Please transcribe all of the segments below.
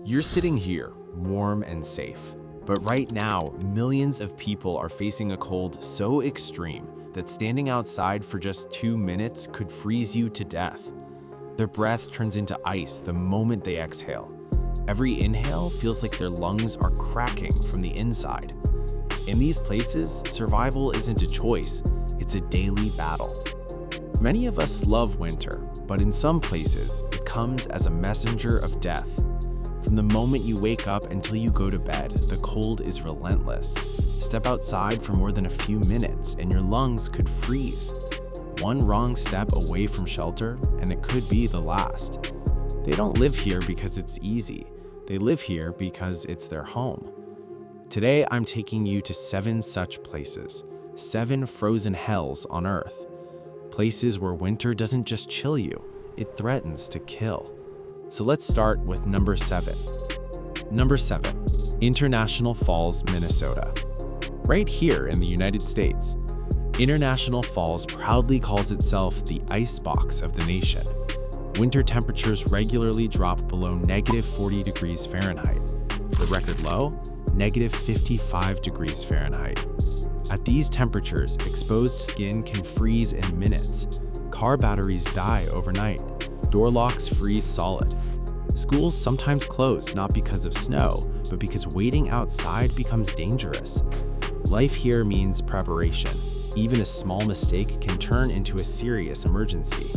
You're sitting here, warm and safe. But right now, millions of people are facing a cold so extreme that standing outside for just 2 minutes could freeze you to death. Their breath turns into ice the moment they exhale. Every inhale feels like their lungs are cracking from the inside. In these places, survival isn't a choice, it's a daily battle. Many of us love winter, but in some places, it comes as a messenger of death. From the moment you wake up until you go to bed, the cold is relentless. Step outside for more than a few minutes and your lungs could freeze. One wrong step away from shelter, and it could be the last. They don't live here because it's easy. They live here because it's their home. Today, I'm taking you to 7 such places, 7 frozen hells on Earth. Places where winter doesn't just chill you, it threatens to kill. So let's start with number 7. Number 7, International Falls, Minnesota. Right here in the United States, International Falls proudly calls itself the icebox of the nation. Winter temperatures regularly drop below -40 degrees Fahrenheit. The record low, -55 degrees Fahrenheit. At these temperatures, exposed skin can freeze in minutes. Car batteries die overnight. Door locks freeze solid. Schools sometimes close not because of snow, but because waiting outside becomes dangerous. Life here means preparation. Even a small mistake can turn into a serious emergency.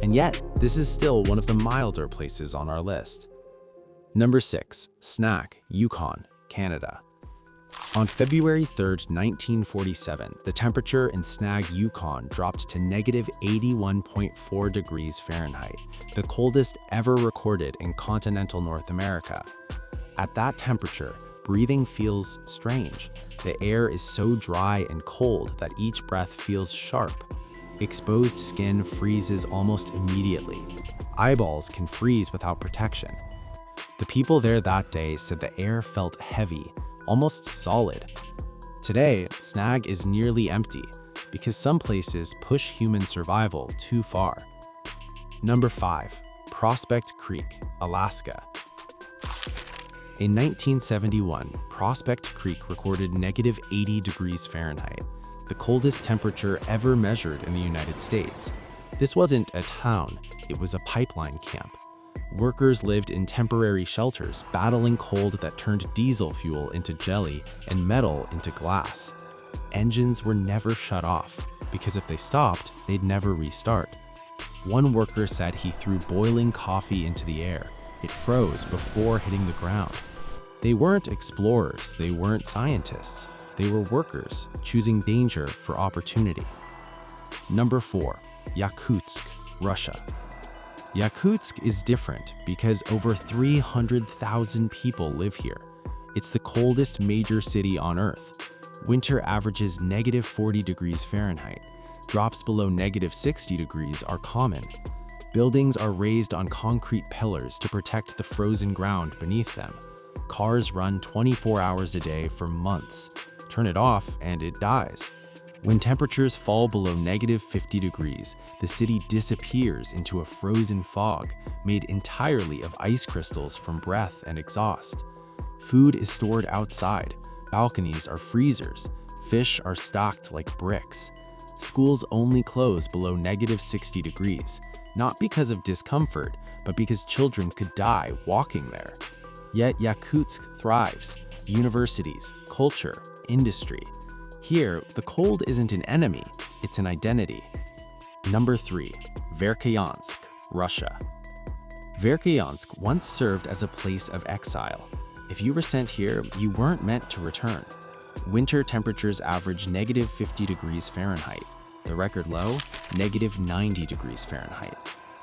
And yet, this is still one of the milder places on our list. Number 6, Snag, Yukon, Canada. On February 3, 1947, the temperature in Snag, Yukon dropped to -81.4 degrees Fahrenheit, the coldest ever recorded in continental North America. At that temperature, breathing feels strange. The air is so dry and cold that each breath feels sharp. Exposed skin freezes almost immediately. Eyeballs can freeze without protection. The people there that day said the air felt heavy, almost solid. Today, Snag is nearly empty because some places push human survival too far. Number 5, Prospect Creek, Alaska. In 1971, Prospect Creek recorded -80 degrees Fahrenheit, the coldest temperature ever measured in the United States. This wasn't a town, it was a pipeline camp. Workers lived in temporary shelters, battling cold that turned diesel fuel into jelly and metal into glass. Engines were never shut off, because if they stopped, they'd never restart. One worker said he threw boiling coffee into the air. It froze before hitting the ground. They weren't explorers, they weren't scientists. They were workers, choosing danger for opportunity. Number 4, Yakutsk, Russia. Yakutsk is different because over 300,000 people live here. It's the coldest major city on Earth. Winter averages -40 degrees Fahrenheit. Drops below -60 degrees are common. Buildings are raised on concrete pillars to protect the frozen ground beneath them. Cars run 24 hours a day for months. Turn it off and it dies. When temperatures fall below -50 degrees, the city disappears into a frozen fog made entirely of ice crystals from breath and exhaust. Food is stored outside. Balconies are freezers. Fish are stocked like bricks. Schools only close below -60 degrees, not because of discomfort, but because children could die walking there. Yet Yakutsk thrives. Universities, culture, industry. Here, the cold isn't an enemy, it's an identity. Number 3, Verkhoyansk, Russia. Verkhoyansk once served as a place of exile. If you were sent here, you weren't meant to return. Winter temperatures average -50 degrees Fahrenheit. The record low, -90 degrees Fahrenheit.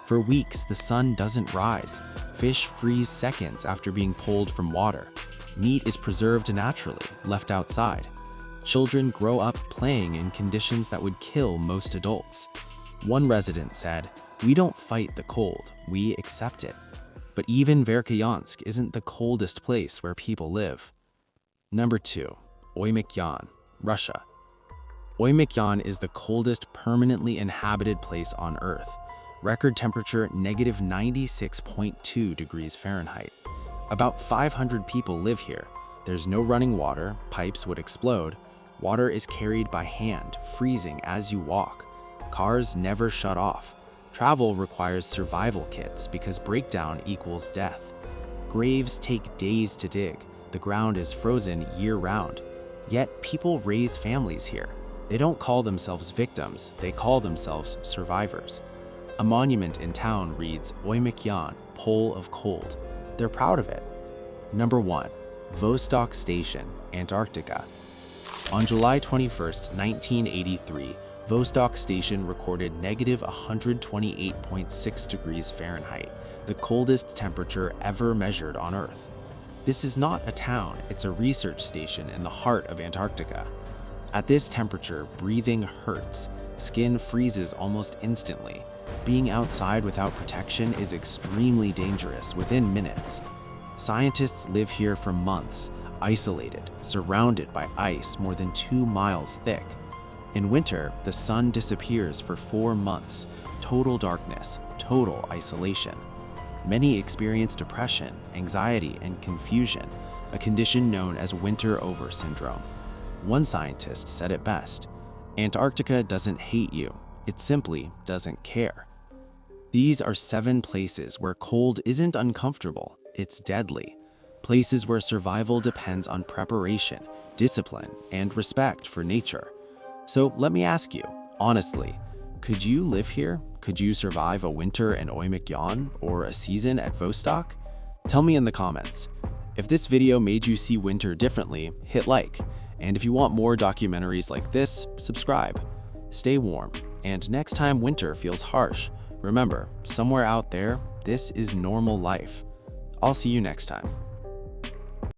For weeks, the sun doesn't rise. Fish freeze seconds after being pulled from water. Meat is preserved naturally, left outside. Children grow up playing in conditions that would kill most adults. One resident said, "We don't fight the cold, we accept it." But even Verkhoyansk isn't the coldest place where people live. Number 2, Oymyakon, Russia. Oymyakon is the coldest permanently inhabited place on Earth. Record temperature -96.2 degrees Fahrenheit. About 500 people live here. There's no running water, pipes would explode. Water is carried by hand, freezing as you walk. Cars never shut off. Travel requires survival kits because breakdown equals death. Graves take days to dig. The ground is frozen year-round. Yet people raise families here. They don't call themselves victims, they call themselves survivors. A monument in town reads Oymyakon, Pole of Cold. They're proud of it. Number 1. Vostok Station, Antarctica. On July 21, 1983, Vostok Station recorded -128.6 degrees Fahrenheit, the coldest temperature ever measured on Earth. This is not a town, it's a research station in the heart of Antarctica. At this temperature, breathing hurts. Skin freezes almost instantly. Being outside without protection is extremely dangerous within minutes. Scientists live here for months, isolated, surrounded by ice more than 2 miles thick. In winter, the sun disappears for 4 months, total darkness, total isolation. Many experience depression, anxiety, and confusion, a condition known as winter over syndrome. One scientist said it best: Antarctica doesn't hate you, it simply doesn't care. These are 7 places where cold isn't uncomfortable, it's deadly. Places where survival depends on preparation, discipline, and respect for nature. So let me ask you, honestly, could you live here? Could you survive a winter in Oymyakon or a season at Vostok? Tell me in the comments. If this video made you see winter differently, hit like. And if you want more documentaries like this, subscribe. Stay warm, and next time winter feels harsh, remember, somewhere out there, this is normal life. I'll see you next time.